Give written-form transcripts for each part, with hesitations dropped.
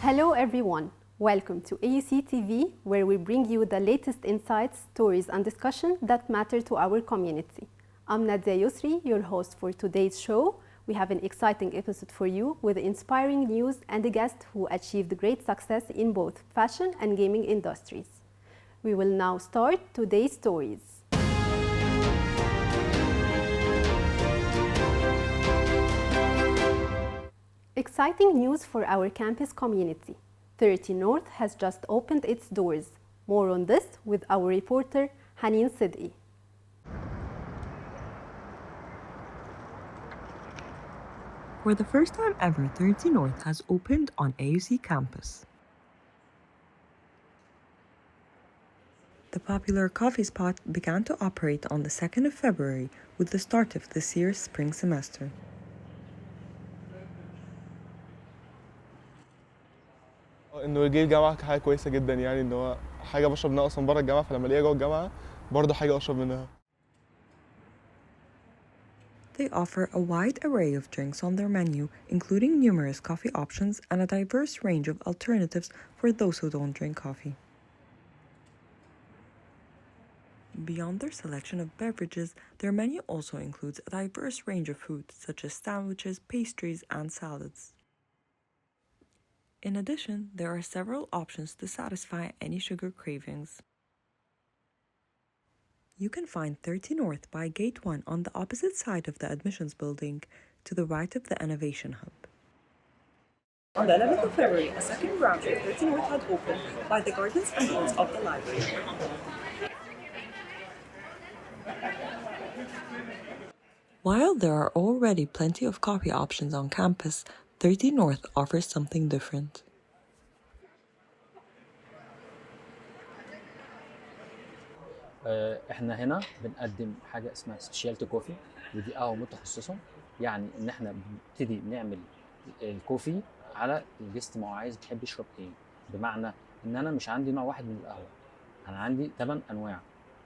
Hello everyone, welcome to AUCTV, where we bring you the latest insights, stories and discussions that matter to our community. I'm Nadia Yusri, your host for today's show. We have an exciting episode for you with inspiring news and a guest who achieved great success in both fashion and gaming industries. We will now start today's stories. Exciting news for our campus community. 30 North has just opened its doors. More on this with our reporter Haneen Siddi. For the first time ever, 30 North has opened on AUC campus. The popular coffee spot began to operate on the 2nd of February with the start of this year's spring semester. انه يجي الجامعه حاجه كويسه جدا، يعني ان هو حاجه بشرب منها اصلا بره الجامعه، فلما الاقيها جوه الجامعه برضه حاجه اشرب منها. They offer a wide array of drinks on their menu, including numerous coffee options and a diverse range of alternatives for those who don't drink coffee. Beyond their selection of beverages, their menu also includes a diverse range of foods such as sandwiches, pastries, and salads. In addition, there are several options to satisfy any sugar cravings. You can find 30 North by Gate 1 on the opposite side of the admissions building, to the right of the Innovation Hub. On the 11th of February, a second branch of 30 North had opened by the gardens and grounds of the library. While there are already plenty of coffee options on campus, 30 North offers something different. احنا هنا بنقدم حاجه اسمها سبيشالتي كوفي، ودي قهوه متخصصه، يعني ان احنا بنبتدي نعمل الكوفي على الجست ما هو عايز بيحب يشرب ايه، بمعنى ان انا مش عندي نوع واحد من القهوه، انا عندي 8 انواع.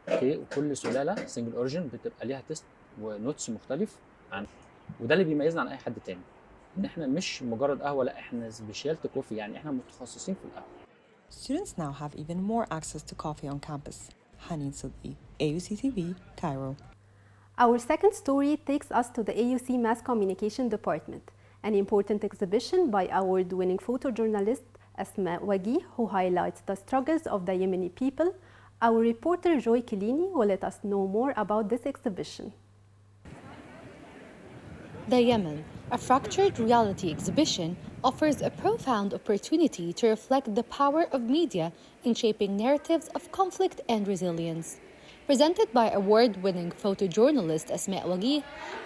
اوكي، وكل سلاله سنجل اوريجين بتبقى ليها تيست ونوتس مختلف وده اللي بيميزنا عن اي حد تاني، ان احنا مش مجرد قهوه، لا احنا سبيشالتي كوفي، يعني احنا متخصصين في القهوه. Students now have even more access to coffee on campus. Haneen Siddi, AUCTV, Cairo. Our second story takes us to the AUC Mass Communication Department, an important exhibition by award-winning photojournalist Asma Wagi, who highlights the struggles of the Yemeni people. Our reporter Joy Kilini will let us know more about this exhibition. The Yemen, a fractured reality exhibition, offers a profound opportunity to reflect the power of media in shaping narratives of conflict and resilience. Presented by award-winning photojournalist Asma Wagi,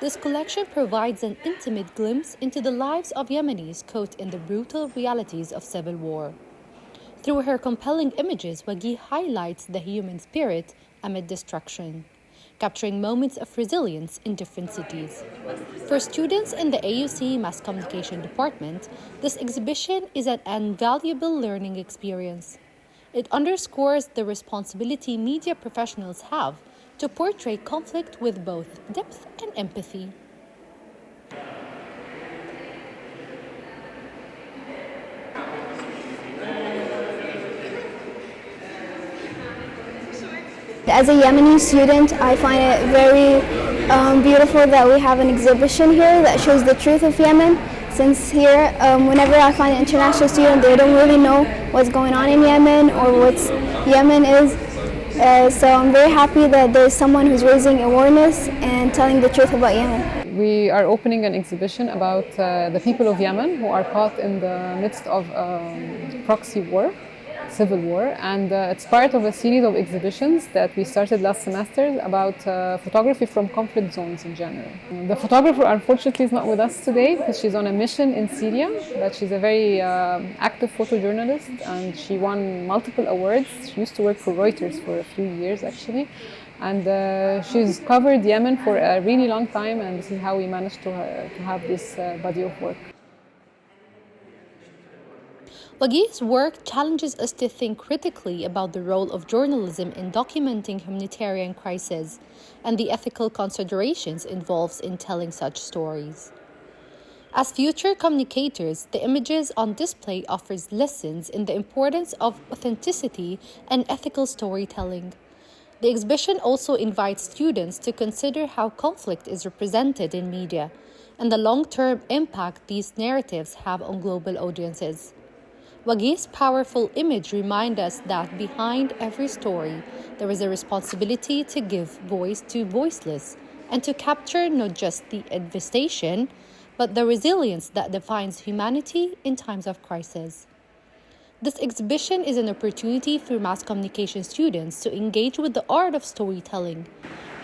this collection provides an intimate glimpse into the lives of Yemenis caught in the brutal realities of civil war. Through her compelling images, Wagi highlights the human spirit amid destruction, capturing moments of resilience in different cities. For students in the AUC Mass Communication Department, this exhibition is an invaluable learning experience. It underscores the responsibility media professionals have to portray conflict with both depth and empathy. As a Yemeni student, I find it very beautiful that we have an exhibition here that shows the truth of Yemen. Since here, whenever I find an international student, they don't really know what's going on in Yemen or what Yemen is. So I'm very happy that there's someone who's raising awareness and telling the truth about Yemen. We are opening an exhibition about the people of Yemen who are caught in the midst of proxy war. Civil war, and it's part of a series of exhibitions that we started last semester about photography from conflict zones in general. The photographer unfortunately is not with us today because she's on a mission in Syria, but she's a very active photojournalist and she won multiple awards. She used to work for Reuters for a few years actually, and she's covered Yemen for a really long time, and this is how we managed to have this body of work. Wagi's work challenges us to think critically about the role of journalism in documenting humanitarian crises and the ethical considerations involved in telling such stories. As future communicators, the images on display offers lessons in the importance of authenticity and ethical storytelling. The exhibition also invites students to consider how conflict is represented in media and the long-term impact these narratives have on global audiences. Wagi's powerful image reminds us that behind every story, there is a responsibility to give voice to voiceless and to capture not just the devastation, but the resilience that defines humanity in times of crisis. This exhibition is an opportunity for mass communication students to engage with the art of storytelling,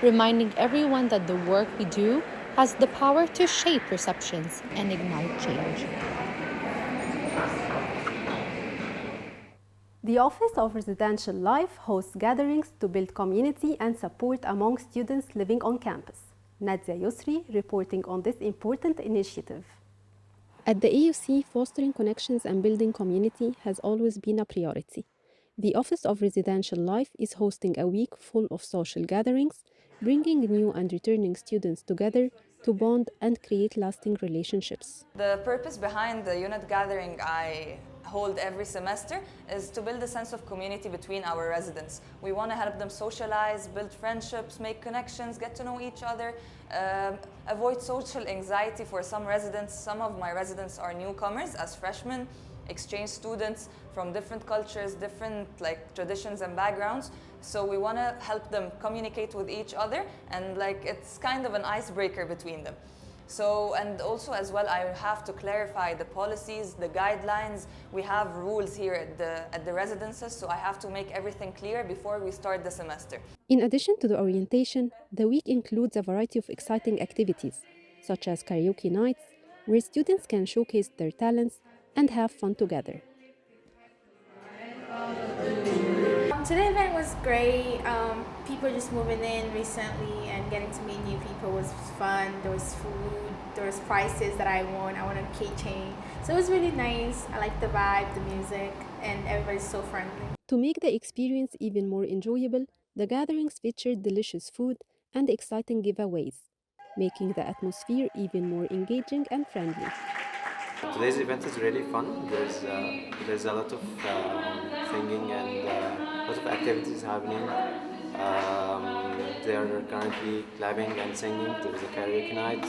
reminding everyone that the work we do has the power to shape perceptions and ignite change. The Office of Residential Life hosts gatherings to build community and support among students living on campus. Nadia Yusri reporting on this important initiative. At the AUC, fostering connections and building community has always been a priority. The Office of Residential Life is hosting a week full of social gatherings, bringing new and returning students together to bond and create lasting relationships. The purpose behind the unit gathering I hold every semester is to build a sense of community between our residents. We want to help them socialize, build friendships, make connections, get to know each other, avoid social anxiety for some residents. Some of my residents are newcomers as freshmen, exchange students from different cultures, different traditions and backgrounds. So we want to help them communicate with each other, and it's kind of an icebreaker between them. So, and also as well, I have to clarify the policies, the guidelines. We have rules here at the residences, so I have to make everything clear before we start the semester. In addition to the orientation, the week includes a variety of exciting activities, such as karaoke nights, where students can showcase their talents and have fun together. Today's event was great. People just moving in recently and getting to meet new people was fun. There was food, there was prizes that I won. I won a keychain. So it was really nice. I liked the vibe, the music, and everybody's so friendly. To make the experience even more enjoyable, the gatherings featured delicious food and exciting giveaways, making the atmosphere even more engaging and friendly. Today's event is really fun. There's a lot of singing and a lot of activities happening. They are currently clapping and singing. There's a karaoke night,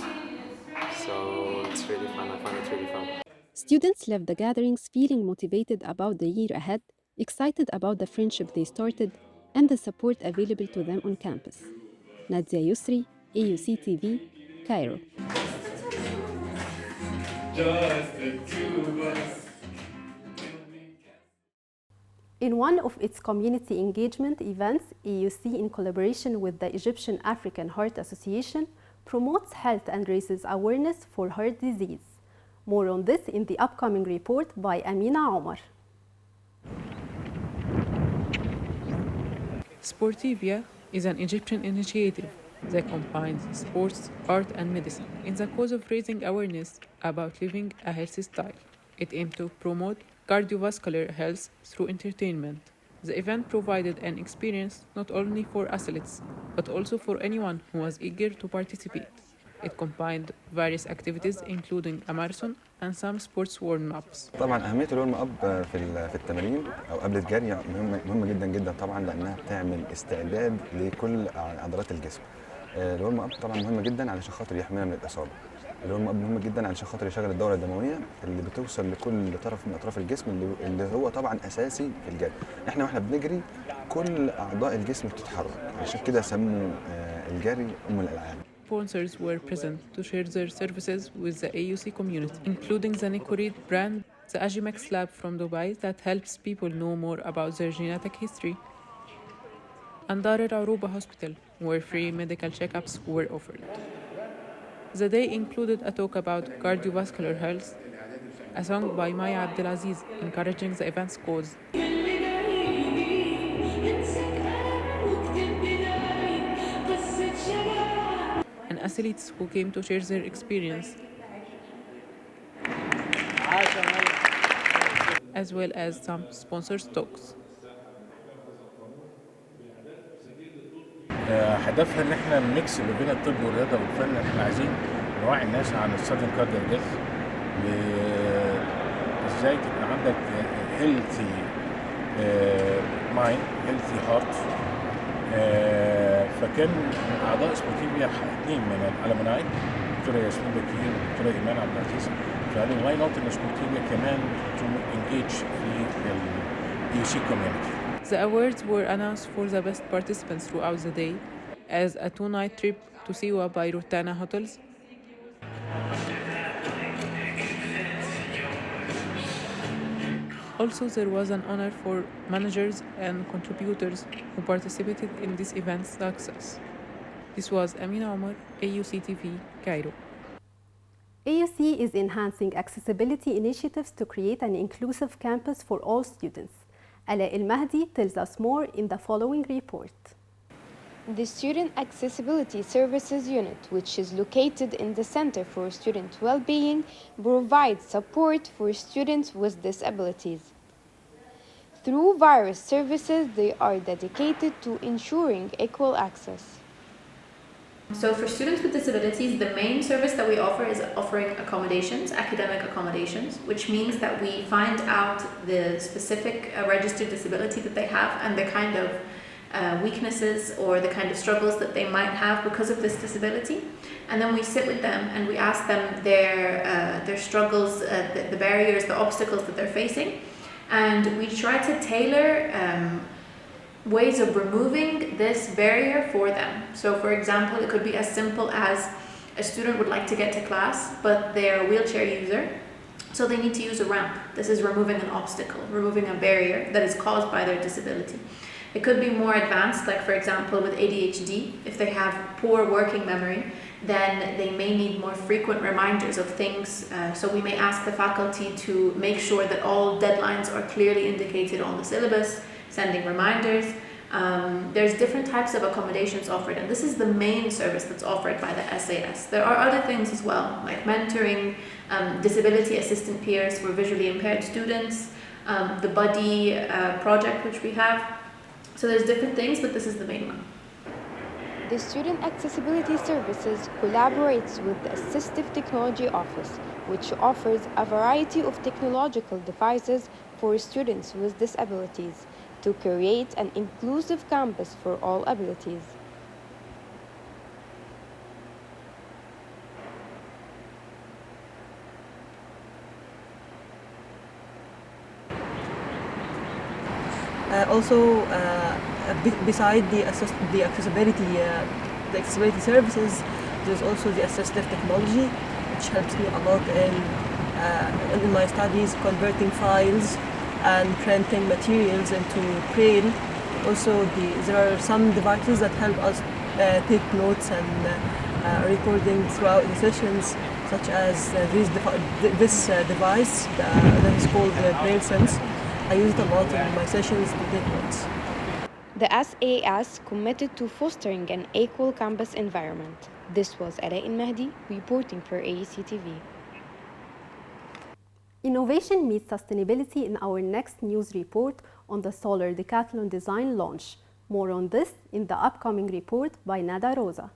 so it's really fun. I find it really fun. Students left the gatherings feeling motivated about the year ahead, excited about the friendship they started, and the support available to them on campus. Nadia Yusri, AUCTV, Cairo. In one of its community engagement events, AUC, in collaboration with the Egyptian African Heart Association, promotes health and raises awareness for heart disease. More on this in the upcoming report by Amina Omar. Sportivia is an Egyptian initiative that combines sports, art, and medicine in the cause of raising awareness about living a healthy style. It aimed to promote cardiovascular health through entertainment. The event provided an experience not only for athletes, but also for anyone who was eager to participate. It combined various activities including a marathon and some sports warm-ups. طبعا أهمية الورم أب في التمارين أو قبل الجري مهمة جدا جدا طبعا، لأنها بتعمل استعداد لكل عضلات الجسم. الورم أب طبعا مهمة جدا علشان خاطر يحمينا من الإصابة. الورم أب مهمة جدا علشان خاطر يشغل الدورة الدموية اللي بتوصل لكل طرف من أطراف الجسم اللي هو طبعا أساسي في الجري. واحنا بنجري كل أعضاء الجسم بتتحرك، عشان كده سموا الجري أم الألعاب. Sponsors were present to share their services with the AUC community, including the Nicorid brand, the Agimax lab from Dubai that helps people know more about their genetic history, and Dar al-Aruba Hospital, where free medical checkups were offered. The day included a talk about cardiovascular health, a song by Maya Abdelaziz encouraging the event's cause, and athletes who came to share their experience, as well as some sponsors' talks. هدفها ان احنا نميكس ما بين الطب والرياضه والفن. احنا عايزين نوعي الناس عن السادن كاردياك ديث ازاي تبقى عندك healthy mind healthy heart. فكان من اعضاء سبورتيفيا 2 من الالمناي، الدكتوره ياسمين بكير والدكتوره ايمان عبد العزيز، فقالوا واي نوت ان سبورتيفيا كمان to engage في ال AUC community. The awards were announced for the best participants throughout the day as a 2-night trip to Siwa by Rotana Hotels. Also, there was an honor for managers and contributors who participated in this event's success. This was Amina Omar, AUCTV, Cairo. AUC is enhancing accessibility initiatives to create an inclusive campus for all students. Ala El-Mahdi tells us more in the following report. The Student Accessibility Services Unit, which is located in the Center for Student Wellbeing, provides support for students with disabilities. Through various services, they are dedicated to ensuring equal access. So for students with disabilities, the main service that we offer is offering accommodations, academic accommodations, which means that we find out the specific registered disability that they have and the kind of weaknesses or the kind of struggles that they might have because of this disability. And then we sit with them and we ask them their struggles, the barriers, the obstacles that they're facing. And we try to tailor ways of removing this barrier for them. So for example, it could be as simple as a student would like to get to class, but they're a wheelchair user, so they need to use a ramp. This is removing an obstacle, removing a barrier that is caused by their disability. It could be more advanced, like for example with ADHD, if they have poor working memory, then they may need more frequent reminders of things. So we may ask the faculty to make sure that all deadlines are clearly indicated on the syllabus, sending reminders. There's different types of accommodations offered, and this is the main service that's offered by the SAS. There are other things as well, like mentoring, disability assistant peers for visually impaired students, the buddy project which we have. So there's different things, but this is the main one. The Student Accessibility Services collaborates with the Assistive Technology Office, which offers a variety of technological devices for students with disabilities to create an inclusive campus for all abilities. Beside the accessibility services, there's also the assistive technology, which helps me a lot in my studies, converting files and printing materials into Braille. Also, there are some devices that help us take notes and recording throughout the sessions, such as this device that is called Braille Sense. I use it a lot in my sessions to take notes. The SAS committed to fostering an equal campus environment. This was Ala El-Mahdi reporting for AUCTV. Innovation meets sustainability in our next news report on the Solar Decathlon Design launch. More on this in the upcoming report by Nada Rosa.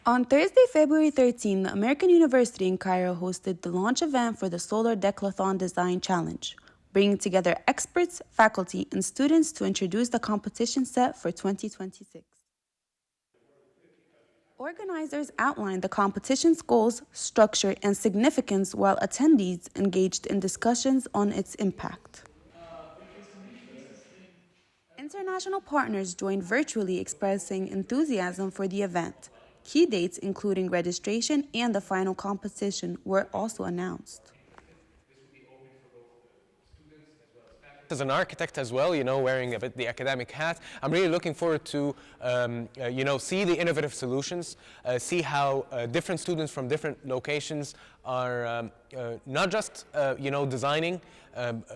On Thursday, February 13, the American University in Cairo hosted the launch event for the Solar Decathlon Design Challenge, bringing together experts, faculty, and students to introduce the competition set for 2026. Organizers outlined the competition's goals, structure, and significance while attendees engaged in discussions on its impact. International partners joined virtually, expressing enthusiasm for the event. Key dates, including registration and the final competition, were also announced. As an architect as well, wearing a bit the academic hat, I'm really looking forward to, see the innovative solutions, see how different students from different locations are not just, designing,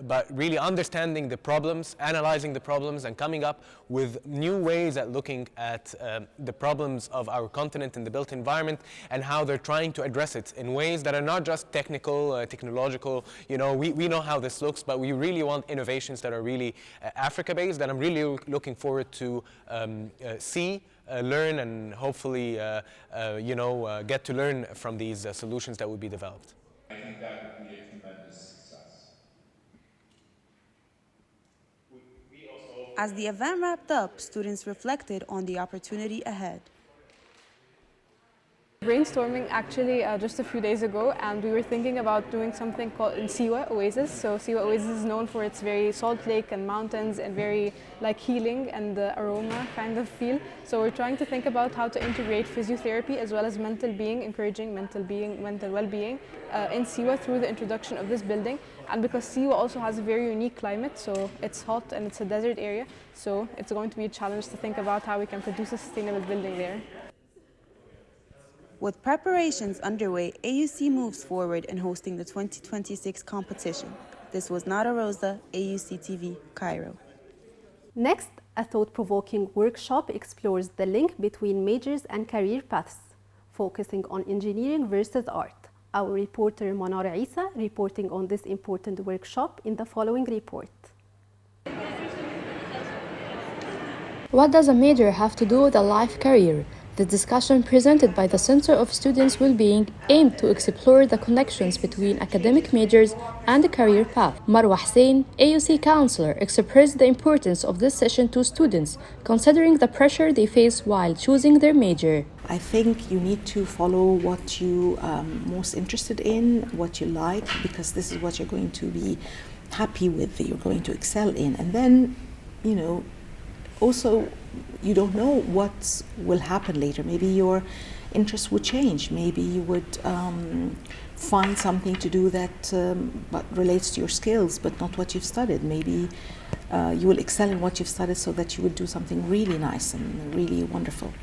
but really understanding the problems, analyzing the problems, and coming up with new ways at looking at the problems of our continent and the built environment, and how they're trying to address it in ways that are not just technical, technological. We know how this looks, but we really want innovation. innovations that are really Africa-based, that I'm really looking forward to see, learn, and hopefully get to learn from these solutions that will be developed. I think that would be a tremendous success. As the event wrapped up, students reflected on the opportunity ahead. Brainstorming actually just a few days ago, and we were thinking about doing something called in Siwa Oasis. So Siwa Oasis is known for its very salt lake and mountains and very like healing and the aroma kind of feel. So we're trying to think about how to integrate physiotherapy as well as mental being, encouraging mental well-being in Siwa through the introduction of this building. And because Siwa also has a very unique climate, so it's hot and it's a desert area, so it's going to be a challenge to think about how we can produce a sustainable building there. With preparations underway, AUC moves forward in hosting the 2026 competition. This was Nara Rosa, AUCTV, Cairo. Next, a thought-provoking workshop explores the link between majors and career paths, focusing on engineering versus art. Our reporter Manar Isa reporting on this important workshop in the following report. What does a major have to do with a life career? The discussion presented by the Center of Students' Wellbeing aimed to explore the connections between academic majors and the career path. Marwa Hussein, AUC counselor, expressed the importance of this session to students, considering the pressure they face while choosing their major. I think you need to follow what you are most interested in, what you like, because this is what you're going to be happy with, you're going to excel in. And then, also, you don't know what will happen later. Maybe your interest would change. Maybe you would find something to do that but relates to your skills, but not what you've studied. Maybe you will excel in what you've studied so that you would do something really nice and really wonderful.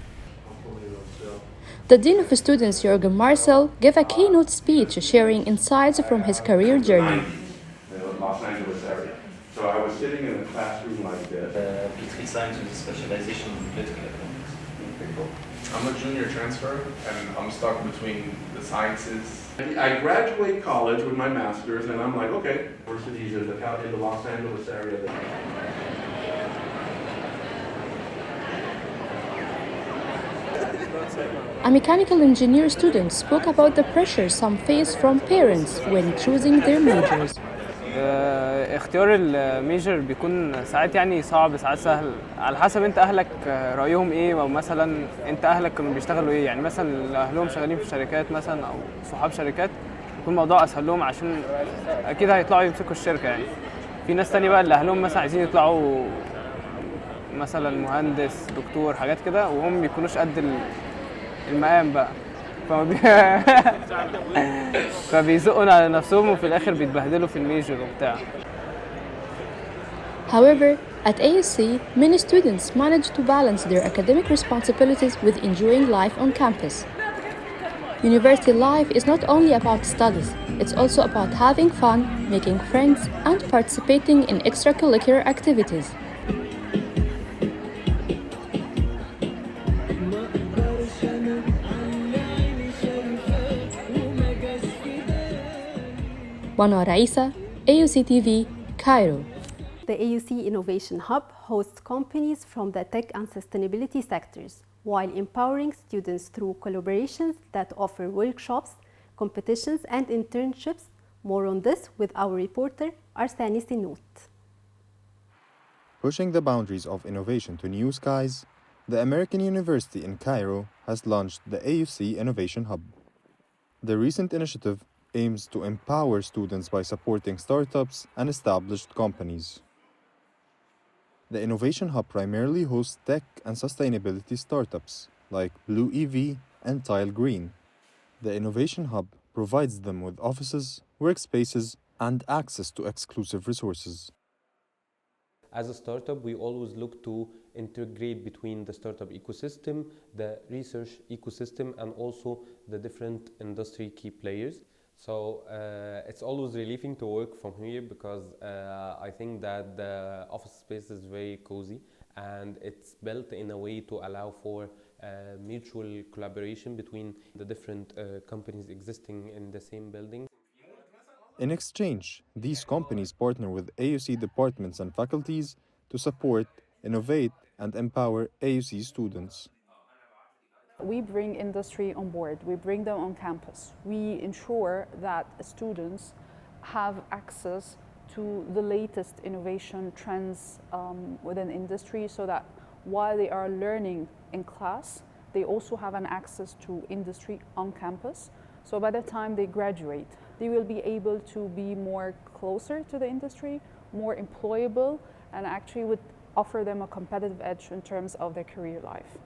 The Dean of Students, Jürgen Marcel, gave a keynote speech sharing insights from his career journey. The Los Angeles area. So I was sitting in a classroom like this. Political science with a specialization in political economics. Okay, cool. I'm a junior transfer, and I'm stuck between the sciences. I graduate college with my master's, and I'm like, okay, universities in the Los Angeles area. A mechanical engineer student spoke about the pressure some face from parents when choosing their majors. اختيار الميجر بيكون ساعات يعني صعب ساعات سهل على حسب انت اهلك رايهم ايه او مثلا انت اهلك كانوا بيشتغلوا ايه يعني مثلا اهلهم شغالين في شركات مثلا او صحاب شركات يكون الموضوع اسهل لهم عشان اكيد هيطلعوا يمسكوا الشركه يعني في ناس تانية بقى اللي اهلهم مثلا عايزين يطلعوا مثلا مهندس دكتور حاجات كده وهم ما بيكونوش قد المقام بقى فبيزقوا على نفسهم وفي الاخر بيتبهدلوا في الميجر وبتاع. However, at AUC, many students manage to balance their academic responsibilities with enjoying life on campus. University life is not only about studies, it's also about having fun, making friends, and participating in extracurricular activities. Manar Isa, AUCTV, Cairo. The AUC Innovation Hub hosts companies from the tech and sustainability sectors, while empowering students through collaborations that offer workshops, competitions, and internships. More on this with our reporter, Arsani Sinout. Pushing the boundaries of innovation to new skies, the American University in Cairo has launched the AUC Innovation Hub. The recent initiative aims to empower students by supporting startups and established companies. The Innovation Hub primarily hosts tech and sustainability startups like Blue EV and Tile Green. The Innovation Hub provides them with offices, workspaces, and access to exclusive resources. As a startup, we always look to integrate between the startup ecosystem, the research ecosystem, and also the different industry key players. So it's always relieving to work from here because I think that the office space is very cozy and it's built in a way to allow for mutual collaboration between the different companies existing in the same building. In exchange, these companies partner with AUC departments and faculties to support, innovate, and empower AUC students. We bring industry on board, we bring them on campus. We ensure that students have access to the latest innovation trends within industry so that while they are learning in class, they also have an access to industry on campus. So by the time they graduate, they will be able to be more closer to the industry, more employable, and actually would offer them a competitive edge in terms of their career life.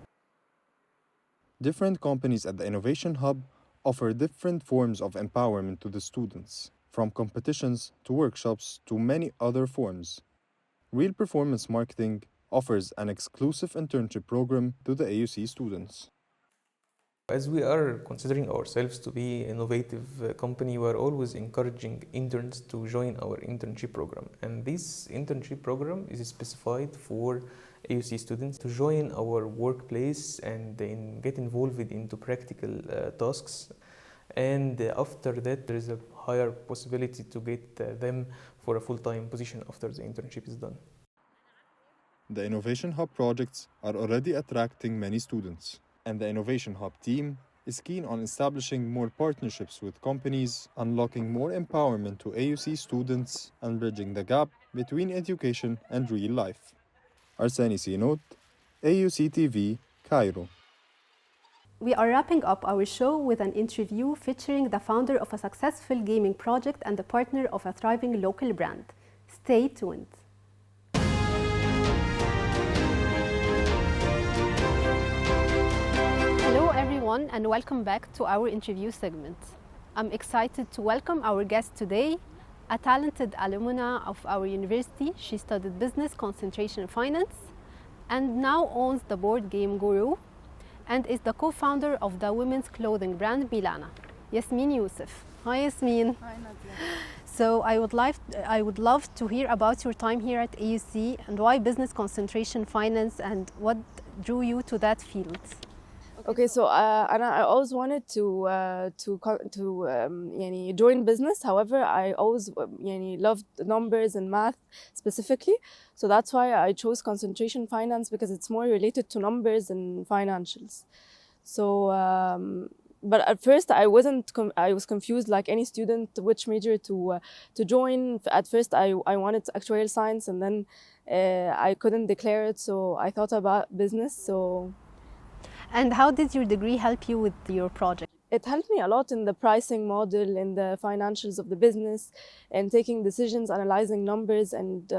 Different companies at the Innovation Hub offer different forms of empowerment to the students, from competitions to workshops to many other forms. Real Performance Marketing offers an exclusive internship program to the AUC students. As we are considering ourselves to be an innovative company, we are always encouraging interns to join our internship program. And this internship program is specified for AUC students to join our workplace and then get involved into practical tasks. And after that, there is a higher possibility to get them for a full-time position after the internship is done. The Innovation Hub projects are already attracting many students, and the Innovation Hub team is keen on establishing more partnerships with companies, unlocking more empowerment to AUC students, and bridging the gap between education and real life. Arseni Sinot, AUC TV, Cairo. We are wrapping up our show with an interview featuring the founder of a successful gaming project and the partner of a thriving local brand. Stay tuned. Hello everyone and welcome back to our interview segment. I'm excited to welcome our guest today, a talented alumna of our university. She studied business, concentration in finance, and now owns the board game Guru, and is the co-founder of the women's clothing brand Milana, Yasmin Youssef. Hi Yasmin. Hi Nadia. So I would love to hear about your time here at AUC and why business, concentration, finance, and what drew you to that field. Okay, so and I always wanted to join business. However, I always loved numbers and math specifically. So that's why I chose concentration finance, because it's more related to numbers and financials. So, but at first I was confused like any student which major to join. At first I wanted actuarial science, and then I couldn't declare it. So I thought about business. So. And how did your degree help you with your project? It helped me a lot in the pricing model, in the financials of the business, and taking decisions, analyzing numbers, and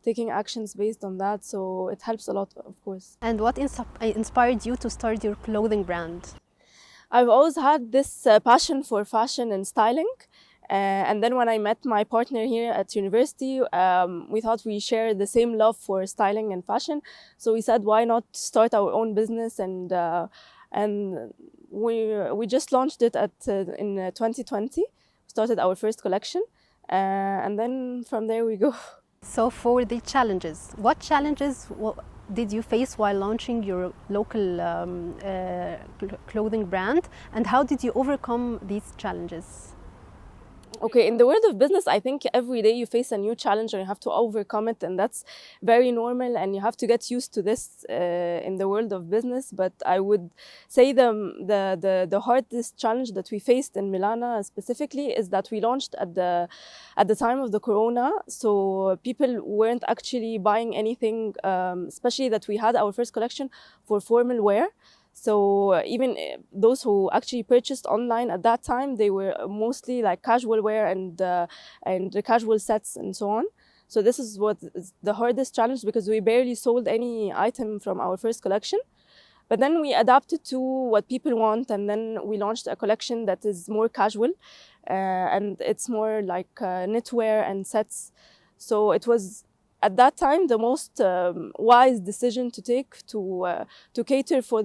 taking actions based on that. So it helps a lot, of course. And what inspired you to start your clothing brand? I've always had this passion for fashion and styling. And then when I met my partner here at university, we thought we shared the same love for styling and fashion. So we said, why not start our own business? And we just launched it in 2020. Started our first collection, and then from there we go. So for the challenges, what challenges did you face while launching your local clothing brand, and how did you overcome these challenges? Okay, in the world of business, I think every day you face a new challenge and you have to overcome it, and that's very normal, and you have to get used to this in the world of business. But I would say the hardest challenge that we faced in Milana specifically is that we launched at the time of the Corona, so people weren't actually buying anything, especially that we had our first collection for formal wear. So even those who actually purchased online at that time, they were mostly like casual wear and the casual sets and so on. So this is what is the hardest challenge, because we barely sold any item from our first collection. But then we adapted to what people want, and then we launched a collection that is more casual, and it's more like knitwear and sets. So it was, at that time, the most wise decision to take to cater for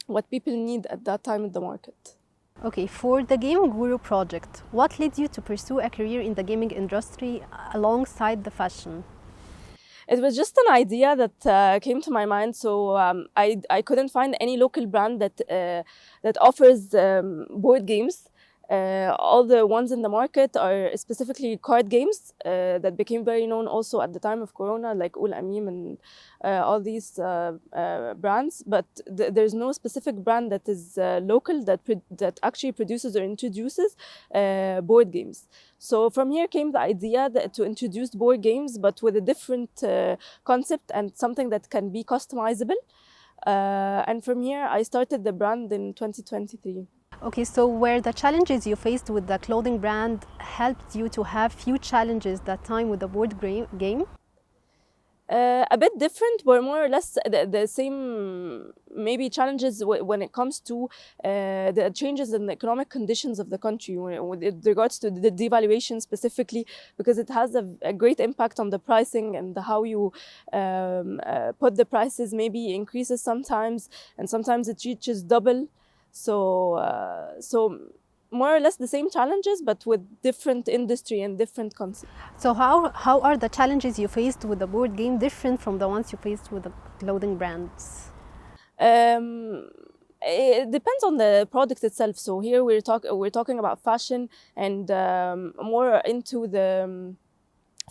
what people need at that time in the market. Okay, for the Game Guru project, what led you to pursue a career in the gaming industry alongside the fashion? It was just an idea that came to my mind. So I couldn't find any local brand that offers board games. All the ones in the market are specifically card games that became very known also at the time of Corona, like Ul Amim and all these brands. But there's no specific brand that is local that actually produces or introduces board games. So from here came the idea to introduce board games, but with a different concept and something that can be customizable. And from here, I started the brand in 2023. Okay, so were the challenges you faced with the clothing brand helped you to have few challenges that time with the board game? A bit different, but more or less the same maybe challenges when it comes to the changes in the economic conditions of the country with regards to the devaluation specifically, because it has a great impact on the pricing and how you put the prices maybe increases sometimes, and sometimes it reaches double. So more or less the same challenges, but with different industry and different concepts. So how are the challenges you faced with the board game different from the ones you faced with the clothing brands? It depends on the product itself. So here we're talking about fashion and more into the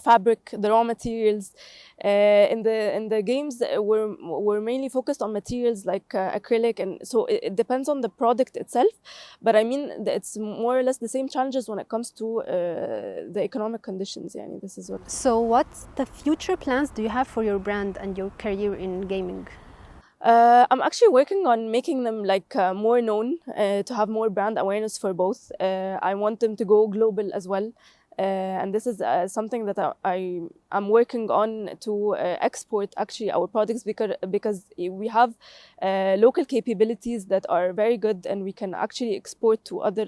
fabric, the raw materials. In the games, we're mainly focused on materials like acrylic, and so it depends on the product itself. But I mean, it's more or less the same challenges when it comes to the economic conditions. Yani, this is what. So, what the future plans do you have for your brand and your career in gaming? I'm actually working on making them like more known, to have more brand awareness for both. I want them to go global as well. And this is something that I'm working on to export actually our products, because we have local capabilities that are very good and we can actually export to other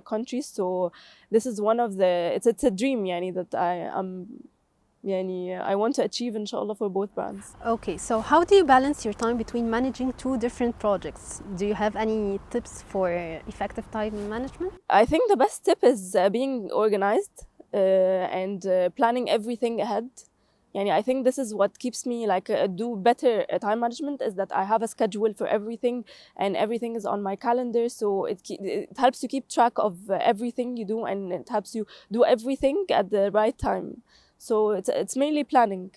countries. So this is one of the, it's a dream yani, that I want to achieve inshallah for both brands. Okay, so how do you balance your time between managing two different projects? Do you have any tips for effective time management? I think the best tip is being organized and planning everything ahead. I think this is what keeps me do better time management, is that I have a schedule for everything and everything is on my calendar. So it helps you keep track of everything you do, and it helps you do everything at the right time. So it's mainly planning.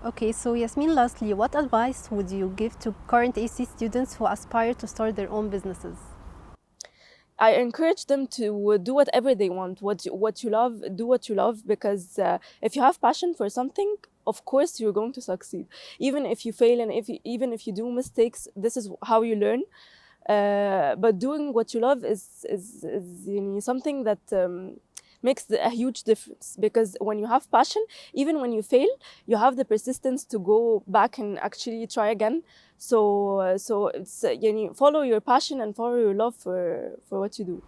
Okay, so Yasmin, lastly, what advice would you give to current AC students who aspire to start their own businesses? I encourage them to do whatever they want, what you love, do what you love, because if you have passion for something, of course you're going to succeed. Even if you fail and even if you do mistakes, this is how you learn. But doing what you love is something that makes a huge difference, because when you have passion, even when you fail, you have the persistence to go back and actually try again. So it's follow your passion and follow your love for what you do.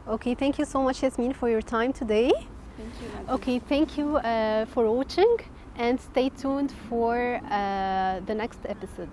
Okay, thank you so much, Yasmin, for your time today. Thank you. Okay, thank you for watching, and stay tuned for the next episode.